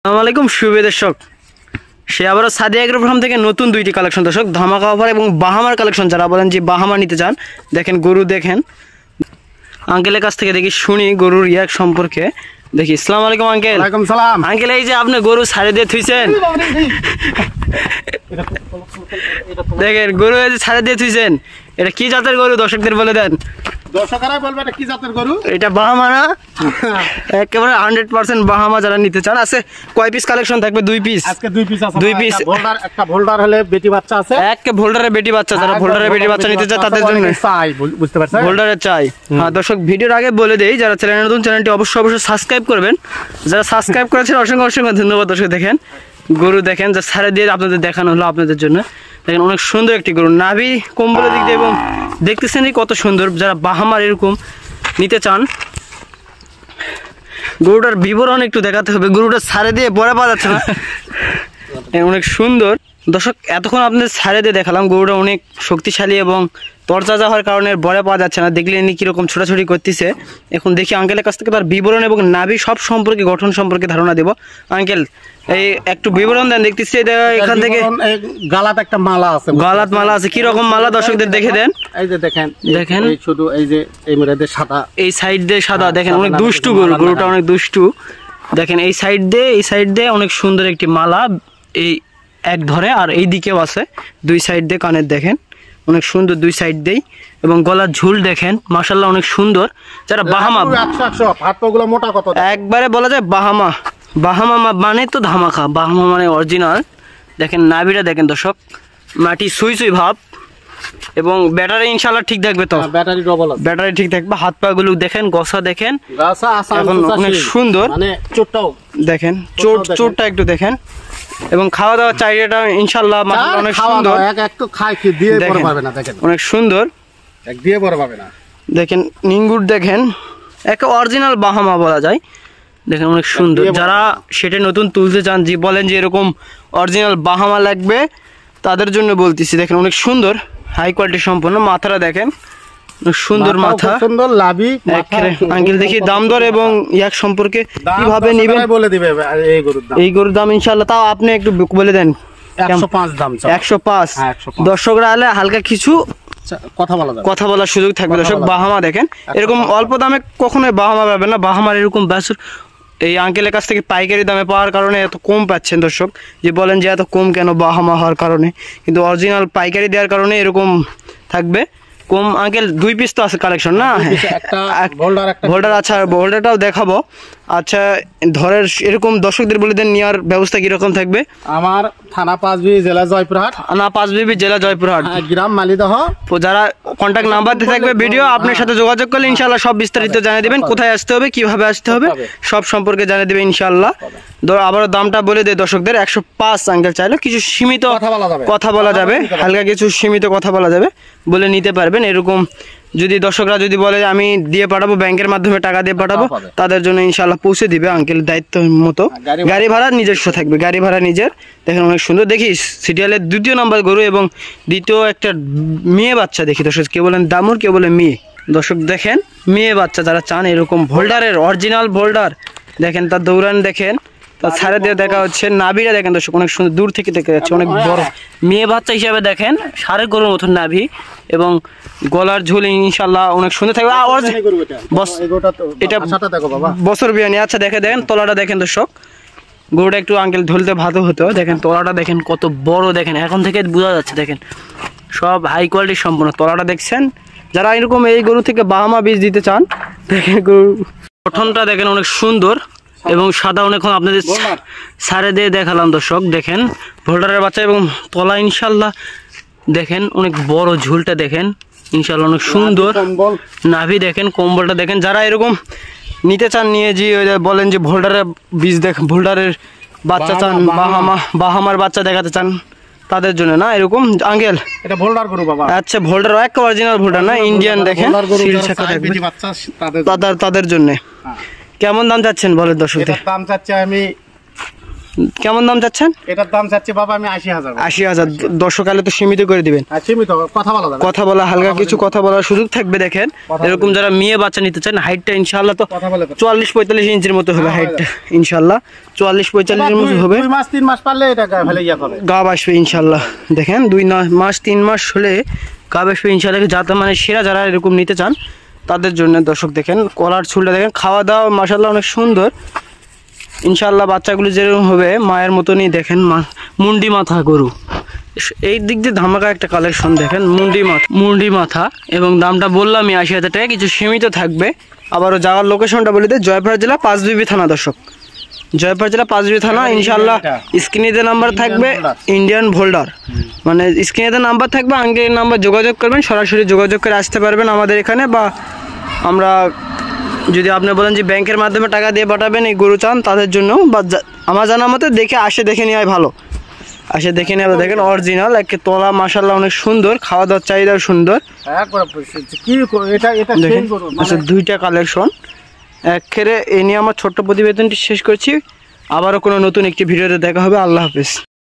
আসসালামু আলাইকুম শুভ দর্শক, সে আবারও সাদিয়া এগ্রো ফার্ম থেকে নতুন দুইটি কালেকশন দর্শক, ধামাকা অফার এবং বাহামার কালেকশন। যারা বলেন যে বাহামা নিতে চান, দেখেন গরু দেখেন আঙ্কেলের কাছ থেকে দেখি শুনি গরুর ইয়াক সম্পর্কে দেখি। আসসালামু আলাইকুম আঙ্কেল। ওয়ালাইকুম সালাম। আঙ্কেল, এই যে আপনি গরু ছাড়ে দিয়ে থুইছেন, দেখেন গরু এই যে ছাড়ে দিয়ে থুইছেন, এটা কি জাতের গরু দর্শকদের বলে দেন। দর্শকরাই বলবে এটা কি জাতের গরু। এটা বাহামা না? একেবারে 100% বাহামা। যারা নিতে চান আছে। কয় পিস কালেকশন থাকবে? 2 পিস। আজকে 2 পিস আছে। 2 পিস। একটা ভোল্ডার হলে বেটি বাচ্চা আছে। একটা ভোল্ডারের বেটি বাচ্চা, যারা ভোল্ডারের বেটি বাচ্চা নিতে চায় তাদের জন্য চাই, বুঝতে পারছেন? ভোল্ডারের চাই। হ্যাঁ দর্শক, ভিডিওর আগে বলে দেই, যারা চ্যানেল নতুন চ্যানেলটি অবশ্যই সাবস্ক্রাইব করবেন। যারা সাবস্ক্রাইব করেছেন অসংখ্য অসংখ্য ধন্যবাদ। দর্শক দেখেন গরু দেখেন, যা ছাড়ে দিয়ে আপনাদের দেখানো হলো আপনাদের জন্য। দেখেন অনেক সুন্দর একটি গরু, নাভি কম্বলের দিক দিয়ে এবং দেখতেছেন কত সুন্দর। যারা বাহামার এরকম নিতে চান, গরুটার বিবরণ একটু দেখাতে হবে। গরুটা ছাড়ে দিয়ে পরে পাওয়া যাচ্ছে না, অনেক সুন্দর। দর্শক এতক্ষণ আপনাদের ছাড়ে দিয়ে দেখালাম, গরুটা অনেক শক্তিশালী এবং তরতাজা হওয়ার কারণে বড় পাওয়া যাচ্ছে না। দেখলে ইনি কিরকম ছোটাছুটি করতেছে। এখন দেখি আঙ্কেলের কাছ থেকে তার বিবরণ এবং নাভি সব সম্পর্কে, গঠন সম্পর্কে ধারণা দেব। আঙ্কেল এই একটু বিবরণ দেন। দেখতেছি এখান থেকে গালাত একটা মালা আছে। গালাত মালা আছে, কি রকম মালা দর্শকদের দেখে দেন। এই যে দেখেন, দেখেন শুধু এই যে এই মধ্যে সাদা, এই সাইড দিয়ে সাদা। দেখেন অনেক দুষ্টু গরু, গরুটা অনেক দুষ্টু। দেখেন এই সাইড দিয়ে অনেক সুন্দর একটি মালা, এই এক ধরে আর এই দিকেও আছে, 2 সাইড দিয়ে কানের দেখেন অনেক সুন্দর, 2 সাইড দেই। এবং গলার ঝুল দেখেন মাশাআল্লাহ অনেক সুন্দর। যারা বাহামা, হাতগুলো মোটা কত, একবারে বলা যায় বাহামা। বাহামা মানে তো ধামাকা, বাহামা মানে অরিজিনাল। দেখেন নাভিটা দেখেন দর্শক, মাটি সুই সুই ভাব। এবং ব্যাটারি ইনশাআল্লাহ ঠিক থাকবে তো? ব্যাটারি ডবল আছে, ব্যাটারি ঠিক থাকবে। হাত পা গুলো দেখেন, গসা দেখেন, গাছা এখন অনেক সুন্দর। মানে চোটটাও দেখেন, চোটটা একটু দেখেন। এবং খাওয়া দাওয়া চাহিদাটা ইনশাআল্লাহ অনেক সুন্দর। একটু খাই কি দিয়ে বড় পাবে না। দেখেন অনেক সুন্দর, এক দিয়ে বড় পাবে না। দেখেন নিঙ্গুর দেখেন, এক অরিজিনাল বাহামা বলা যায়। দেখেন অনেক সুন্দর। যারা সেটা নতুন তুলতে চান, যে বলেন যে এরকম অরিজিনাল বাহামা লাগবে, তাদের জন্য বলতেছি। দেখেন অনেক সুন্দর, হাই কোয়ালিটি সম্পন্ন। মাথাটা দেখেন সুন্দর, মাথা সুন্দর, লাভি। আঙ্কেল দেখি দাম দর এবং ইয়াক সম্পর্কে কিভাবে নেবেন বলে দিবে। এই গরুর দাম ইনশাআল্লাহ তাও আপনি একটু বলে দেন। 105 দাম। 105। দর্শকরা আলে হালকা কিছু কথা বলার সুযোগ থাকবে। দর্শক বাহামা দেখেন, এরকম অল্প দামে কখনোই বাহামা পাবেন না। বাহামার এরকম বাছুর এই আঙ্কেলের কাছ থেকে পাইকারি দামে পাওয়ার কারণে এত কম পাচ্ছেন দর্শক। যে বলেন যে এত কম কেন, বাহামা হওয়ার কারণে, কিন্তু অরিজিনাল পাইকারি দেওয়ার কারণে এরকম থাকবে কম। আঙ্কেল 2 পিস তো আছে কালেকশন না? ভোল্ডার। আচ্ছা ভোল্ডারটাও দেখাবো। আচ্ছা ধরের এরকম দর্শকদের বলে দেন নেওয়ার ব্যবস্থা কিরকম থাকবে? আমার থানা পাঁচবিবি, জেলা জয়পুরহাট। থানা পাঁচবিবি, জেলা জয়পুরহাট, গ্রাম মালিদহ। যারা কন্ট্যাক্ট নাম্বার দিয়ে থাকবে ভিডিও, আপনার সাথে যোগাযোগ করলে ইনশাআল্লাহ সব বিস্তারিত জানিয়ে দেবেন। কোথায় আসতে হবে, কিভাবে আসতে হবে, সব সম্পর্কে জানিয়ে দেবে ইনশাআল্লাহ। আবারও দামটা বলে দেয় দর্শকদের, 105। আঙ্কেল চাইলে কিছু সীমিত কথা বলা যাবে, হালকা কিছু সীমিত কথা বলা যাবে, বলে নিতে পারবেন। এরকম যদি দর্শকরা যদি বলে আমি দিয়ে পাঠাবো, ব্যাংকের মাধ্যমে টাকা দিয়ে পাঠাবো, তাদের জন্য ইনশাআল্লাহ পৌঁছে দিবে আঙ্কেল দায়িত্ব মতো। গাড়ি ভাড়া নিজস্ব থাকবে, গাড়ি ভাড়া নিজের। দেখেন অনেক সুন্দর। দেখি সিরিয়ালের 2য় নাম্বার গরু এবং 2য় একটা মেয়ে বাচ্চা দেখি দর্শক। কেউ বলেন দামুর, কেউ বলে মেয়ে। দর্শক দেখেন মেয়ে বাচ্চা যারা চান এরকম ভোল্ডারের, অরিজিনাল ভোল্ডার দেখেন, তার দৌড়ান দেখেন, তার ছাড়ে দিয়ে দেখা হচ্ছে। নাভিটা দেখেন দর্শক অনেক সুন্দর, দূর থেকে দেখা যাচ্ছে অনেক বড়। মেয়ে বাচ্চা হিসাবে দেখেন, সাড়ে গরুর মতন নাভি এবং গলার ঝুল ইনশাআল্লাহ অনেক সুন্দর থাকবে। এটা বছর বিয়ানি। আচ্ছা দেখেন তলাটা দেখেন দর্শক, গরুটা একটু আঙ্কেল ধরতে ভালো হতো। দেখেন তলাটা দেখেন কত বড়, দেখেন এখন থেকে বোঝা যাচ্ছে। দেখেন সব হাই কোয়ালিটির সম্পূর্ণ তলাটা দেখছেন। যারা এরকম এই গরু থেকে বাহামা বীজ দিতে চান, দেখেন গরু গঠনটা দেখেন অনেক সুন্দর এবং সাদা। অনেকক্ষণ আপনাদের ছাড়ে দিয়ে দেখালাম দর্শক। দেখেন ভোল্ডারের বাচ্চা এবং তলা ইনশাআল্লাহ দেখেন অনেক বড়, ঝুলটা দেখেন ইনশাআল্লাহ অনেক সুন্দর। নাভি দেখেন, কম্বলটা দেখেন। যারা এরকম নিতে চান, নিয়ে যে বলেন যে ভোল্ডারের বীজ দেখেন, ভোল্ডারের বাচ্চা চান, বাহামার বাচ্চা দেখাতে চান, তাদের জন্য না এরকম আঙ্কেল। এটা ভোল্ডার গরু বাবা। আচ্ছা ভোল্ডার, এক অরিজিনাল ভোল্ডার না, ইন্ডিয়ান দেখেন, তাদের জন্য। কেমন দাম চাচ্ছেন বলেন দর্শকদের? দাম চাচ্ছি আমি কেমন দাম চাচ্ছেন? এটার দাম চাচ্ছি বাবা আমি 80,000। 80,000। দর্শক আলে তো সীমিত করে দিবেন। হ্যাঁ সীমিত, কথা বলা যাবে। কথা বলা, হালকা কিছু কথা বলার সুযোগ থাকবে। দেখেন এরকম যারা মেয়ে বাচ্চা নিতে চান, হাইটটা ইনশাআল্লাহ তো কথা বলে 44-45 ইঞ্চির মতো হবে হাইটটা ইনশাআল্লাহ। 44-45 এর মতো হবে। 2 মাস 3 মাস পারলে এটা ফেলে ইয়া হবে, গাব আসবে ইনশাআল্লাহ। দেখেন 2 মাস 3 মাস হলে গাব আসবে ইনশাআল্লাহ। যাতে মানে সেরা যারা এরকম নিতে চান তাদের জন্য। দর্শক দেখেন কলার ছুলটা দেখেন, খাওয়া দাওয়া মাশাআল্লাহ অনেক সুন্দর ইনশাআল্লাহ। বাচ্চাগুলো যেরকম হবে মায়ের মতনই। দেখেন মুন্ডি মাথা গরু, এই দিক দিয়ে ধামাকা একটা কালেকশন। দেখেন মুন্ডি মাথা এবং দামটা বললামই 80,000 টাকা, কিছু সীমিত থাকবে। আবারও যাওয়ার লোকেশনটা বলে দেয়, জয়পুরহাট জেলা পাঁচবিবি থানা। দর্শক জয়পুরহাট জেলা পাঁচবিবি থানা ইনশাআল্লাহ। স্ক্রিনে নাম্বার থাকবে ইন্ডিয়ান ভোল্ডার, মানে স্ক্রিনে নাম্বার থাকবে, আঙ্কেলের নাম্বার যোগাযোগ করবেন, সরাসরি যোগাযোগ করে আসতে পারবেন আমাদের এখানে। বা আমরা যদি আপনি বলেন যে ব্যাংকের মাধ্যমে টাকা দিয়ে পাঠাবেন এই গরু চান, তাদের জন্য। বা আমার জানা মতে দেখে নেওয়াই ভালো। দেখে নেওয়া। দেখেন অরিজিনাল একে তলা মাশাআল্লাহ অনেক সুন্দর, খাওয়া দাওয়ার চাহিদাও সুন্দর। কি এটা দেখেন সেই গরু আচ্ছা, 2টা কালেকশন একেবারে। এ নিয়ে আমার ছোট্ট প্রতিবেদনটি শেষ করছি। আবারও কোনো নতুন একটি ভিডিওতে দেখা হবে। আল্লাহ হাফেজ।